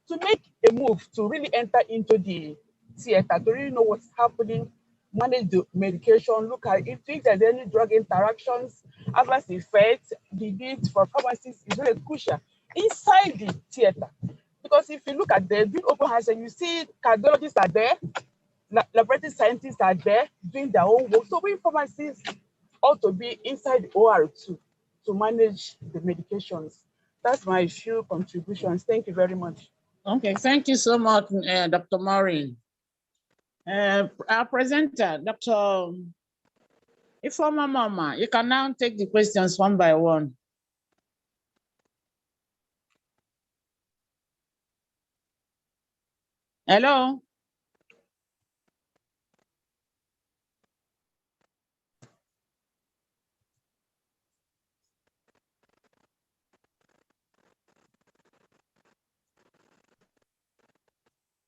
to make a move to really enter into the theater, to really know what's happening, manage the medication, look at if there's any drug interactions, adverse effects. The need for pharmacists is really crucial inside the theater. Because if you look at the open heart, you see cardiologists are there, laboratory scientists are there doing their own work. So we pharmacists ought to be inside the OR too, to manage the medications. That's my few contributions. Thank you very much. Okay, thank you so much, Dr. Maureen. Our presenter, Dr. Ifeoma Mama, you can now take the questions one by one. Hello?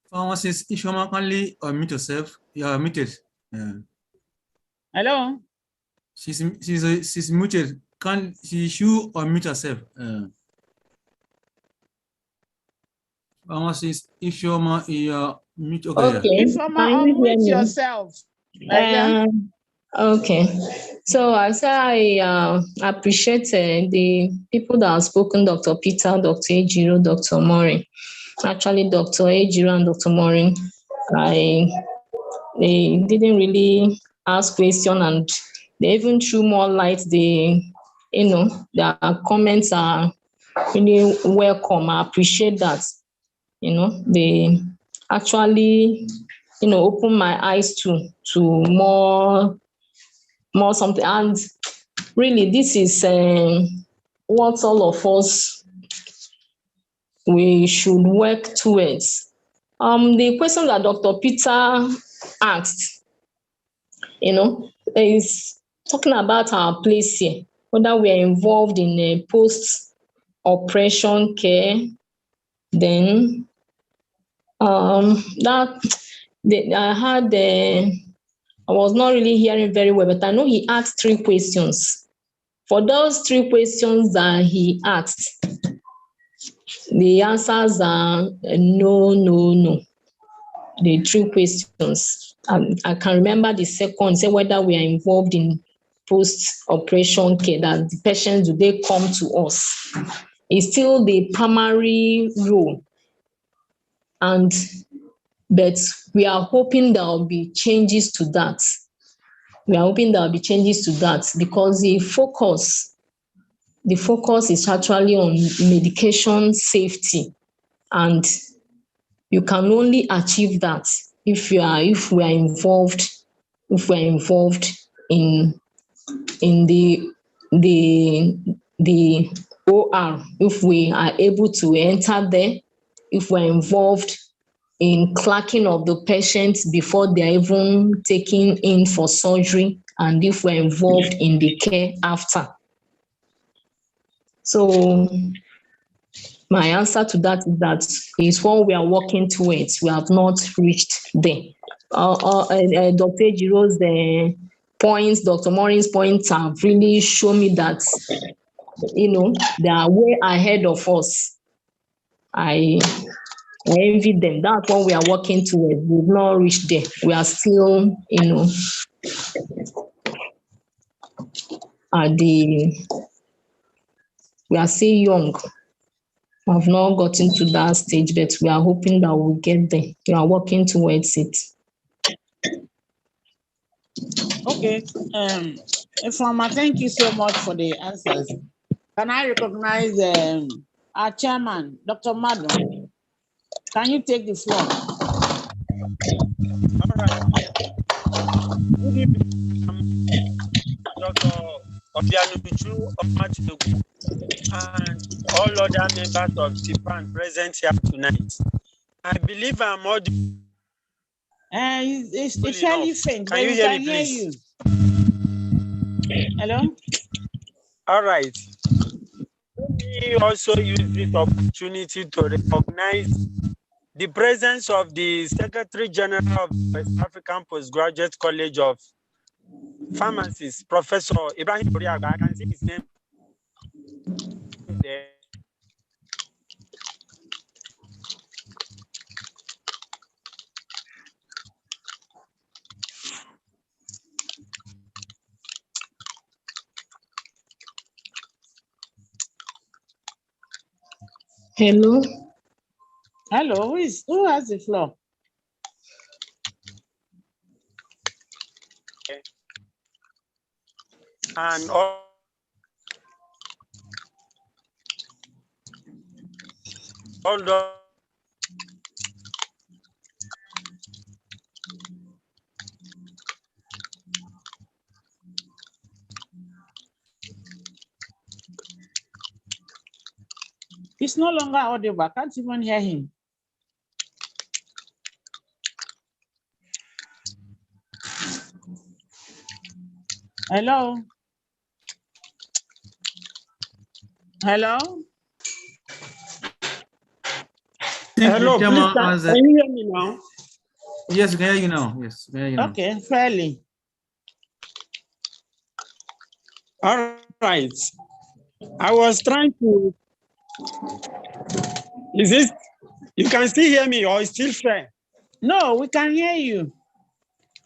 Pharmacist Ifeoma, kindly unmute yourself. You are muted. Hello? She's muted. She should unmute herself. Pharmacist Ifeoma, you are mute. Okay. Okay, Ifeoma, can you hear unmute me? yourself. Yeah. Okay, so as I appreciate the people that have spoken, Dr. Peter, Dr. Ejiro, Dr. Maureen. Actually, Dr. Ejiro and Dr. Maureen, they didn't really ask question, and they even threw more light. Their comments are really welcome. I appreciate that. They actually, open my eyes to more something. And really, this is what all of us we should work towards. The question that Dr. Peter asked, is talking about our place here, whether we are involved in a post-operation care. Then I was not really hearing very well, but I know he asked 3 questions. For those 3 questions that he asked, the answers are no, no, no. The 3 questions. I can remember the second, say whether we are involved in post-operation care, that the patients, do they come to us? It's still the primary role. But we are hoping there will be changes to that. Because the focus is actually on medication safety, and you can only achieve that if we are involved in the OR, if we are able to enter there, if we're involved in clerking of the patients before they're even taken in for surgery, and if we're involved in the care after. So my answer to that is what we are working towards. We have not reached there. Dr. Ejiro's points, Dr. Maureen's points have really shown me that, they are way ahead of us. I envy them. That's what we are working towards. We've not reached there. We are still, we are still young. We have not gotten to that stage, but we are hoping that we'll get there. We are working towards it. Okay. Ifeoma, thank you so much for the answers. Can I recognize our chairman, Dr. Madam? Can you take the floor? All right. Good evening, Dr. Obianuju Omachinogu, and all other members of TIPAN present here tonight. I believe I'm audible. It's fairly faint. Can you hear me, please? Hello? All right. Let me also use this opportunity to recognize the presence of the Secretary General of the West African Postgraduate College of Pharmacists, Professor Ibrahim Oriaga. I can see his name there. Hello? Hello, who has the floor? And all He's no longer audible. I can't even hear him. Hello? Hello? Hello, please, Chairman can has you hear me now? yes, we can hear you now. Yes, we can hear you now. Okay, fairly. All right. I was trying to. Is this? You can still hear me, or it's still fair? No, we can hear you.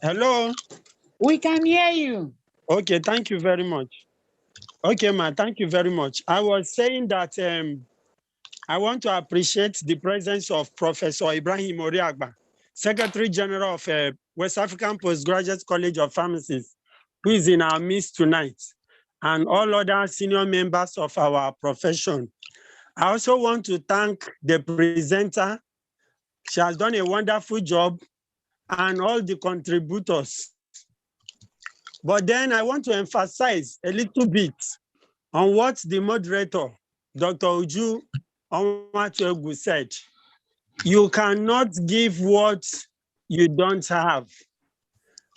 Hello. We can hear you. Okay, thank you very much. Okay, ma, thank you very much. I was saying that I want to appreciate the presence of Professor Ibrahim Oriagba, Secretary General of West African Postgraduate College of Pharmacists, who is in our midst tonight, and all other senior members of our profession. I also want to thank the presenter. She has done a wonderful job, and all the contributors. But then I want to emphasize a little bit on what the moderator, Dr. Uju Onwatuegu, said. You cannot give what you don't have.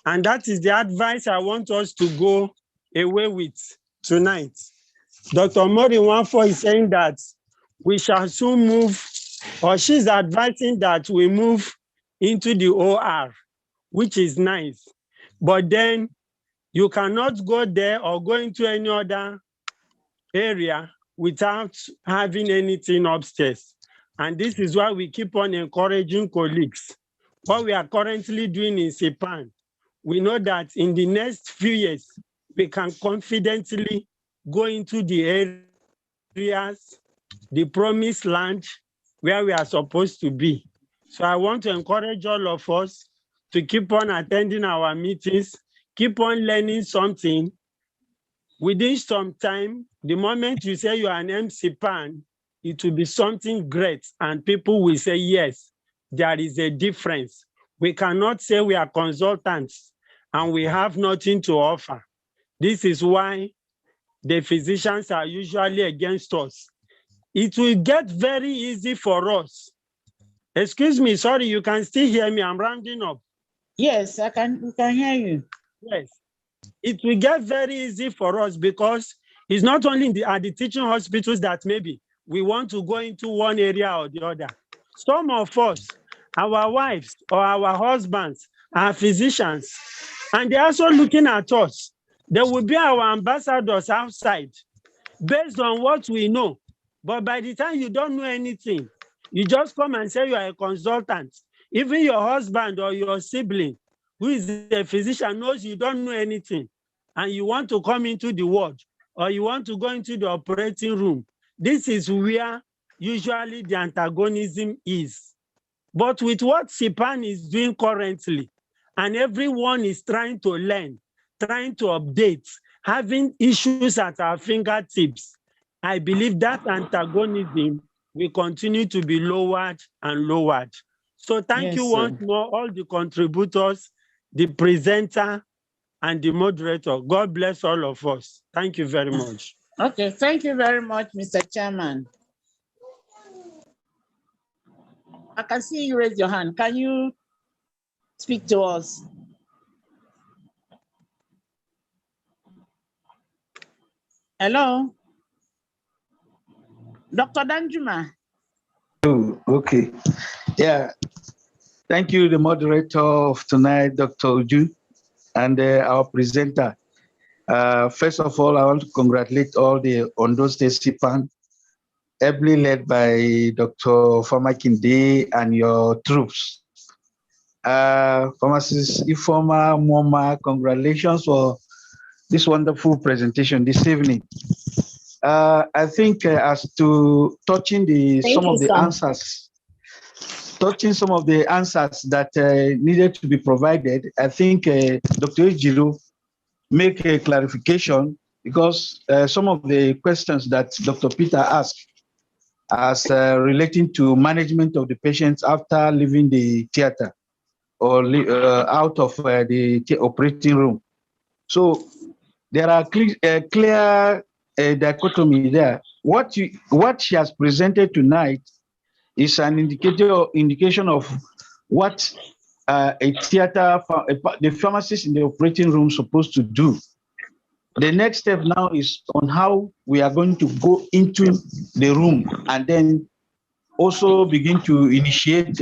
And that is the advice I want us to go away with tonight. Dr. Mori Wanfo is saying that we shall soon move, or she's advising that we move into the OR, which is nice. But then you cannot go there or go into any other area without having anything upstairs. And this is why we keep on encouraging colleagues. What we are currently doing in SIPAN, we know that in the next few years, we can confidently go into the areas, the promised land where we are supposed to be. So I want to encourage all of us to keep on attending our meetings, keep on learning something. Within some time, the moment you say you are an MCPAN, it will be something great and people will say, yes, there is a difference. We cannot say we are consultants and we have nothing to offer. This is why the physicians are usually against us. It will get very easy for us. Excuse me, sorry, you can still hear me, I'm rounding up. Yes, we can hear you. Yes, it will get very easy for us because it's not only at the teaching hospitals that maybe we want to go into one area or the other. Some of us, our wives or our husbands are physicians, and they're also looking at us. They will be our ambassadors outside based on what we know. But by the time you don't know anything, you just come and say you are a consultant. Even your husband or your sibling who is a physician knows you don't know anything and you want to come into the ward or you want to go into the operating room. This is where usually the antagonism is. But with what SIPAN is doing currently, and everyone is trying to learn, trying to update, having issues at our fingertips, I believe that antagonism will continue to be lowered and lowered. So thank you once more, all the contributors, the presenter, and the moderator. God bless all of us. Thank you very much. Okay, thank you very much, Mr. Chairman. I can see you raise your hand. Can you speak to us? Hello? Dr. Danjuma. Oh, okay. Yeah. Thank you, the moderator of tonight, Dr. Uju, and our presenter. First of all, I want to congratulate all the Ondo State SIPAN, ably led by Dr. Famakinde and your troops. Pharmacist Ifoma Moma, congratulations for this wonderful presentation this evening. I think as to touching some of the answers that needed to be provided, I think Dr. Ejiro make a clarification because some of the questions that Dr. Peter asked as relating to management of the patients after leaving the theater or out of the operating room. So there are clear a dichotomy there. What she has presented tonight is an indication of what the pharmacist in the operating room is supposed to do. The next step now is on how we are going to go into the room and then also begin to initiate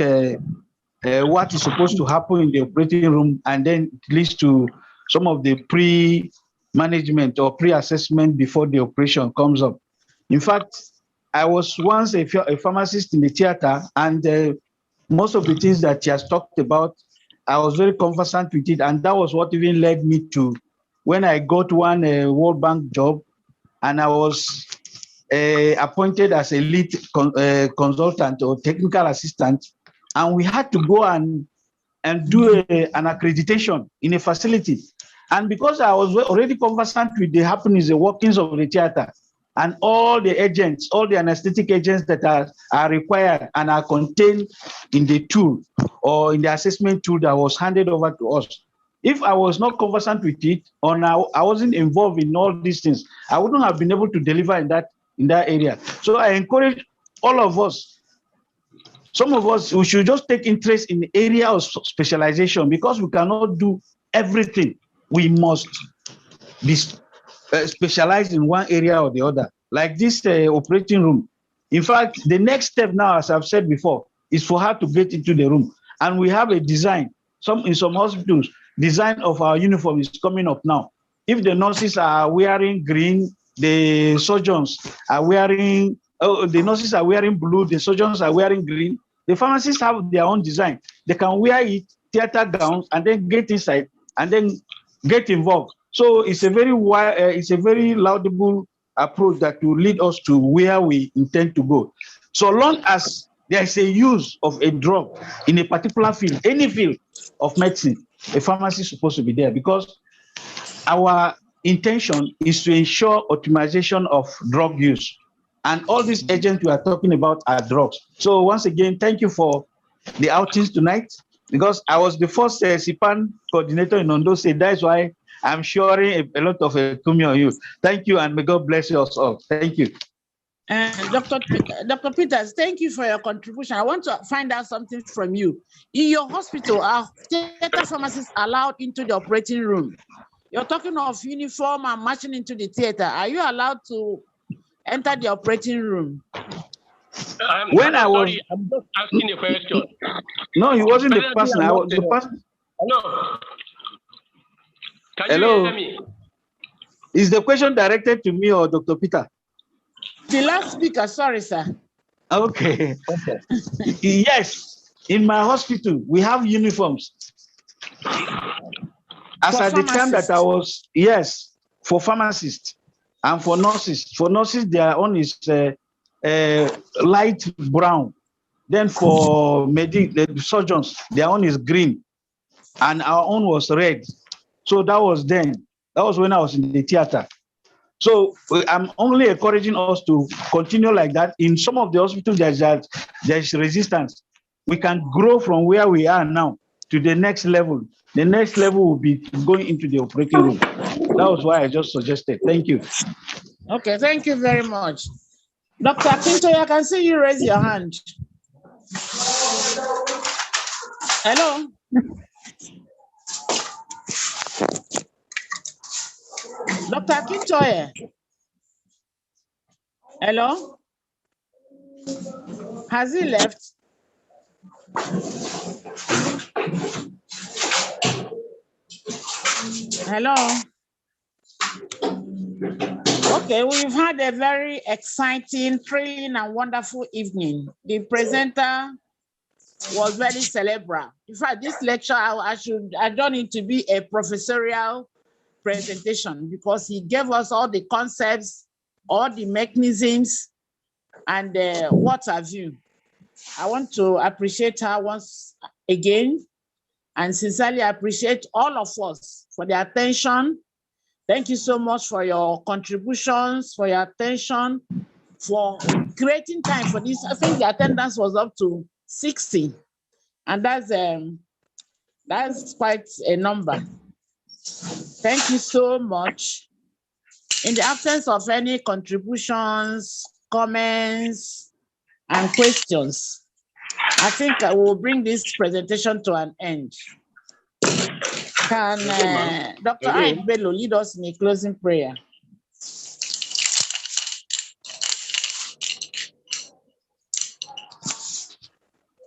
what is supposed to happen in the operating room, and then it leads to some of the pre-management or pre-assessment before the operation comes up. In fact, I was once a pharmacist in the theater, and most of the things that she has talked about, I was very conversant with it, and that was what even led me to when I got one World Bank job, and I was appointed as a lead consultant or technical assistant, and we had to go and do an accreditation in a facility. And because I was already conversant with the happenings, the workings of the theater, and all the agents, all the anesthetic agents that are required and are contained in the tool or in the assessment tool that was handed over to us. If I was not conversant with it, or now I wasn't involved in all these things, I wouldn't have been able to deliver in that area. So I encourage all of us. Some of us, we should just take interest in the area of specialization, because we cannot do everything. We must be specialized in one area or the other, like this operating room. In fact, the next step now, as I've said before, is for her to get into the room. And we have a design. In some hospitals, design of our uniform is coming up now. If the nurses are wearing green, the surgeons are wearing, the nurses are wearing blue, the surgeons are wearing green. The pharmacists have their own design. They can wear it, theater gowns, and then get inside and then get involved. So it's a very laudable approach that will lead us to where we intend to go. So long as there is a use of a drug in a particular field, any field of medicine, a pharmacist is supposed to be there, because our intention is to ensure optimization of drug use. And all these agents we are talking about are drugs. So once again, thank you for the outings tonight, because I was the first CPAN coordinator in Ondo State. That's why I'm sharing a lot of kumi on you. Thank you, and may God bless you all. Thank you. Dr. Peters, thank you for your contribution. I want to find out something from you. In your hospital, are theater pharmacists allowed into the operating room? You're talking of uniform and marching into the theater. Are you allowed to enter the operating room? I'm just asking a question. No, he wasn't the person. I was the person. Hello. Can Hello. you hear me? Is the question directed to me or Dr. Peter? The last speaker, sorry, sir. Okay. Yes, in my hospital, we have uniforms. As at the time that I was, yes, for pharmacists and for nurses. For nurses, their own is light brown. Then for the surgeons, their own is green. And our own was red. So that was then. That was when I was in the theater. So I'm only encouraging us to continue like that. In some of the hospitals, there's resistance. We can grow from where we are now to the next level. The next level will be going into the operating room. That was why I just suggested. Thank you. Okay, thank you very much. Dr. Akintoye, I can see you raise your hand. Hello. Dr. Akintoye. Hello? Has he left? Hello? Okay, we've had a very exciting, thrilling, and wonderful evening. The presenter was very cerebral. In fact, this lecture, I don't need to be a professorial presentation, because he gave us all the concepts, all the mechanisms, and what have you. I want to appreciate her once again, and sincerely appreciate all of us for the attention. Thank you so much for your contributions, for your attention, for creating time for this. I think the attendance was up to 60, and that's quite a number. Thank you so much. In the absence of any contributions, comments, and questions, I think I will bring this presentation to an end. Can Dr. Aid Bello lead us in a closing prayer?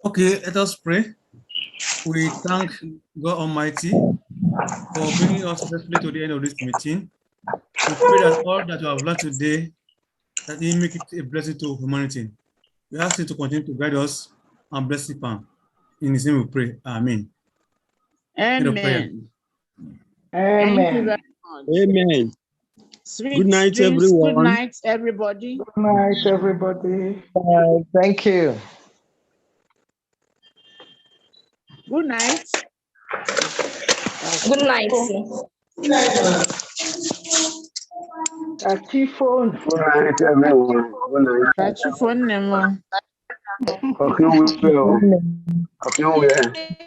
Okay, let us pray. We thank God Almighty for bringing us successfully to the end of this meeting. We pray that all that you have learned today, that He make it a blessing to humanity. We ask Him to continue to guide us and bless Him. In His name we pray. Amen. Amen. Amen. Thank you very much. Amen. Sweet Good night, dreams. everyone. Good night, everybody. Good night, everybody. Thank you. Good night. Good night. Catch your phone. Good night, everyone. Good night. Catch you phone, Nemo. Okay, we will. Okay, we will.